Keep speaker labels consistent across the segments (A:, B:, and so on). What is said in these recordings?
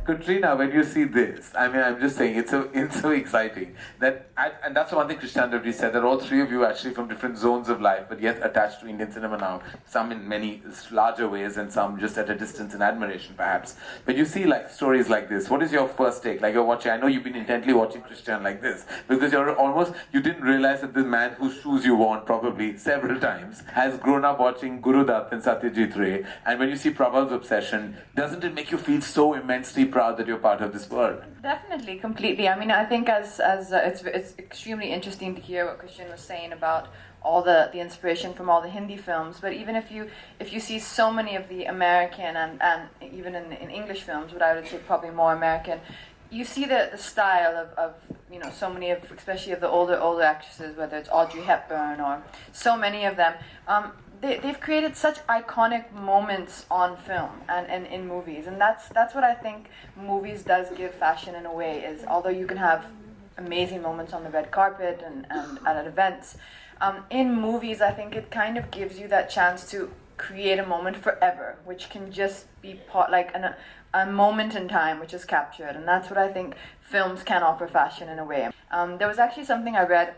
A: Katrina, when you see this, I mean, I'm just saying, it's so exciting that, and that's the one thing Christian Devji said, that all three of you are actually from different zones of life, but yet attached to Indian cinema now. Some in many larger ways, and some just at a distance in admiration, perhaps. When you see like stories like this, what is your first take? Like you're watching, I know you've been intently watching Christian like this, because you didn't realize that this man whose shoes you worn probably several times has grown up watching Guru Dutt and Satyajit Ray, and when you see Prabal's obsession, doesn't it make you feel so immensely proud that you're part of this world?
B: Definitely, completely. I mean, I think as it's extremely interesting to hear what Christian was saying about all the inspiration from all the Hindi films. But even if you see so many of the American and even in English films, but I would say probably more American, you see the style of so many of, especially of the older actresses, whether it's Audrey Hepburn or so many of them. They've created such iconic moments on film and in movies, and that's what I think movies does give fashion in a way, is although you can have amazing moments on the red carpet and at events, in movies I think it kind of gives you that chance to create a moment forever, which can just be a moment in time which is captured, and that's what I think films can offer fashion in a way. There was actually something I read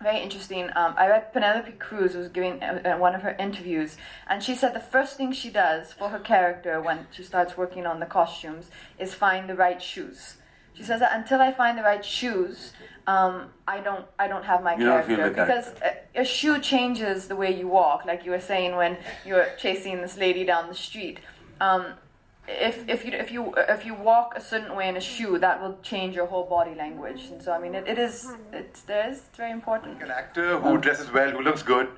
B: very interesting. I read Penelope Cruz was giving one of her interviews, and she said the first thing she does for her character when she starts working on the costumes is find the right shoes. She says that until I find the right shoes, I don't have my character, because a shoe changes the way you walk. Like you were saying when you were chasing this lady down the street. If you walk a certain way in a shoe, that will change your whole body language. And so I mean, it's very important.
C: An actor who dresses well, who looks good,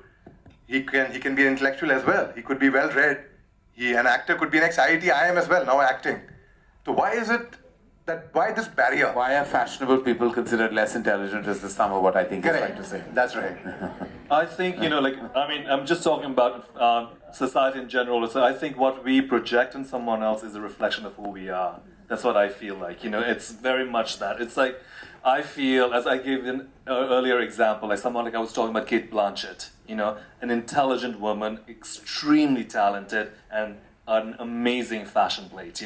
C: he can be an intellectual as well. He could be well read. An actor could be an ex-IIT IIM as well, now acting. So why this barrier?
A: Why are fashionable people considered less intelligent is the sum of what I think you're trying to say.
C: That's right.
D: I think, I'm just talking about society in general. So I think what we project in someone else is a reflection of who we are. That's what I feel like. It's very much that. It's like, I feel, as I gave an earlier example, like someone like I was talking about Kate Blanchett, an intelligent woman, extremely talented, and an amazing fashion plate,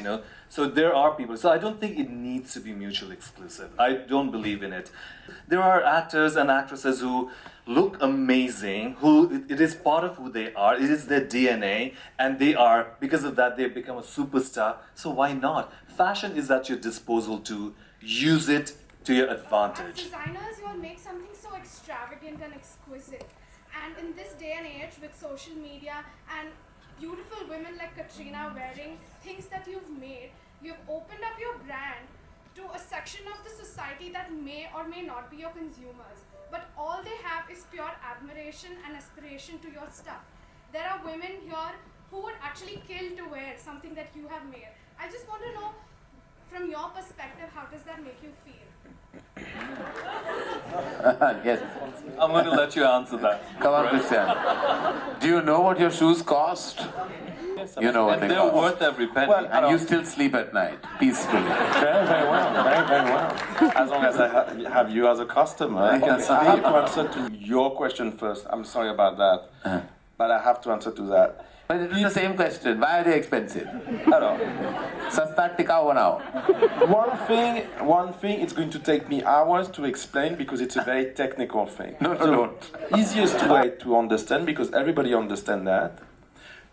D: So there are people. So I don't think it needs to be mutually exclusive. I don't believe in it. There are actors and actresses who look amazing, who it is part of who they are. It is their DNA, and because of that, they've become a superstar. So why not? Fashion is at your disposal to use it to your advantage.
E: As designers, you all make something so extravagant and exquisite. And in this day and age with social media and beautiful women like Katrina wearing things that you've made, you've opened up your brand to a section of the society that may or may not be your consumers. But all they have is pure admiration and aspiration to your stuff. There are women here who would actually kill to wear something that you have made. I just want to know, from your perspective, how does that make you feel?
A: Yes.
D: I'm going to let you answer that.
A: Come on, Christian. Do you know what your shoes cost?
D: Yes,
A: you know what
D: and
A: they
D: they're
A: cost.
D: worth every penny.
F: Well,
A: And you still sleep at night, peacefully.
F: Very, very well. Very, very well. As long as I have you as a customer. Okay, I have to answer to your question first. I'm sorry about that. But I have to answer to that.
A: But it is the same question. Why are they expensive?
F: Hello.
A: Sasta tikao banao.
F: One thing, it's going to take me hours to explain because it's a very technical thing.
A: No.
F: Easiest way to understand, because everybody understands that.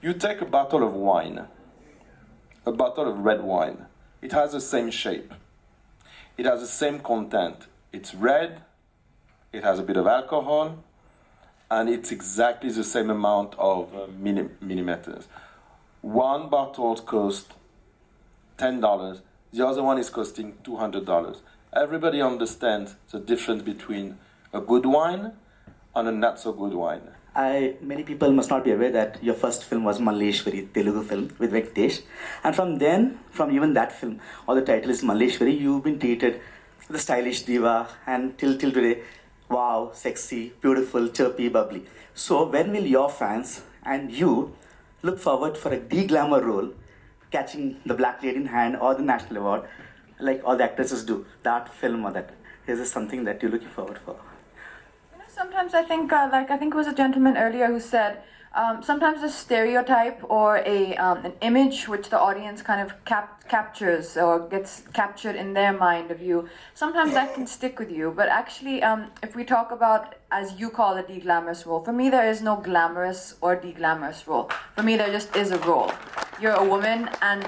F: You take a bottle of wine, a bottle of red wine. It has the same shape. It has the same content. It's red, it has a bit of alcohol, and it's exactly the same amount of millimeters. One bottle costs $10, the other one is costing $200. Everybody understands the difference between a good wine and a not so good wine.
G: Many people must not be aware that your first film was Malleshwari, Telugu film with Venkatesh. And from even that film, or the title is Malleshwari, you've been treated the stylish diva, and till today, wow, sexy, beautiful, chirpy, bubbly. So when will your fans and you look forward for a de-glamour role, catching the black lady in hand or the national award, like all the actresses do, that film or that? Is this something that you're looking forward for?
B: You know, sometimes I think, I think it was a gentleman earlier who said, sometimes a stereotype or an image which the audience kind of captures or gets captured in their mind of you, sometimes that can stick with you. But actually, if we talk about, as you call it, de-glamorous role, for me there is no glamorous or de-glamorous role. For me there just is a role. You're a woman, and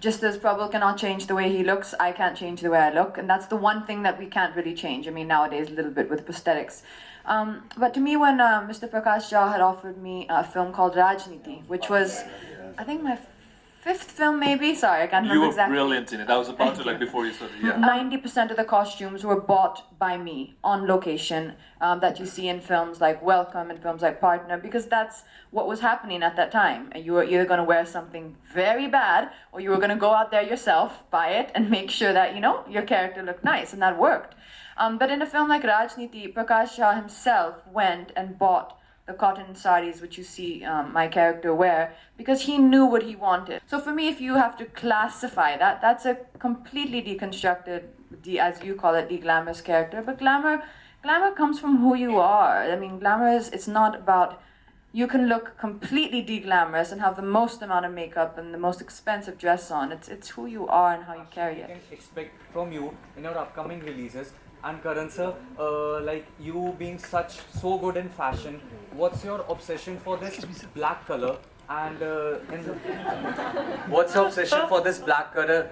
B: just as Prabal cannot change the way he looks, I can't change the way I look, and that's the one thing that we can't really change. I mean, nowadays a little bit with prosthetics. But to me, when Mr. Prakash Jha had offered me a film called Rajniti, which was, I think, my fifth film maybe, sorry, I can't remember exactly.
D: You were brilliant in it. I was about to, before you started, yeah.
B: 90% of the costumes were bought by me on location, that you see in films like Welcome and films like Partner, because that's what was happening at that time. You were either going to wear something very bad, or you were going to go out there yourself, buy it, and make sure that, your character looked nice, and that worked. But in a film like Rajniti, Prakash Jha himself went and bought the cotton saris which you see my character wear, because he knew what he wanted. So for me, if you have to classify that, that's a completely deconstructed, as you call it, de-glamorous character. But glamour comes from who you are. I mean, glamour it's not about, you can look completely de-glamorous and have the most amount of makeup and the most expensive dress on. It's who you are and how you carry it.
H: Can expect from you in your upcoming releases. And Karan sir, you being so good in fashion, what's your obsession for this black color? And what's your obsession for this black color?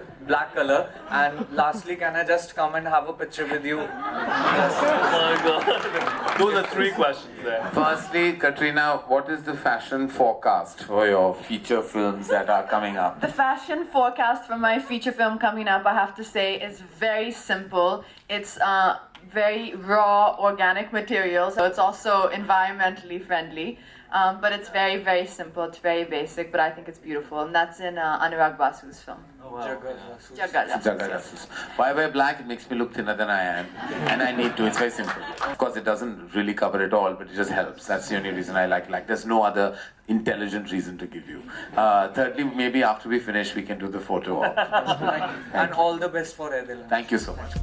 H: And lastly, can I just come and have a picture with you?
D: Oh my God, those are three questions there.
A: Firstly, Katrina, what is the fashion forecast for your feature films that are coming up?
B: The fashion forecast for my feature film coming up, I have to say, is very simple. It's very raw, organic material, so it's also environmentally friendly. But it's very, very simple. It's very basic, but I think it's beautiful. And that's in Anurag Basu's film.
D: Oh, wow.
B: Jagar
A: Jasus. Why I wear black? It makes me look thinner than I am. And I need to. It's very simple. Of course, it doesn't really cover it all, but it just helps. That's the only reason I like black. There's no other intelligent reason to give you. Thirdly, maybe after we finish, we can do the photo op.
H: And all the best for Edil.
A: Thank you so much.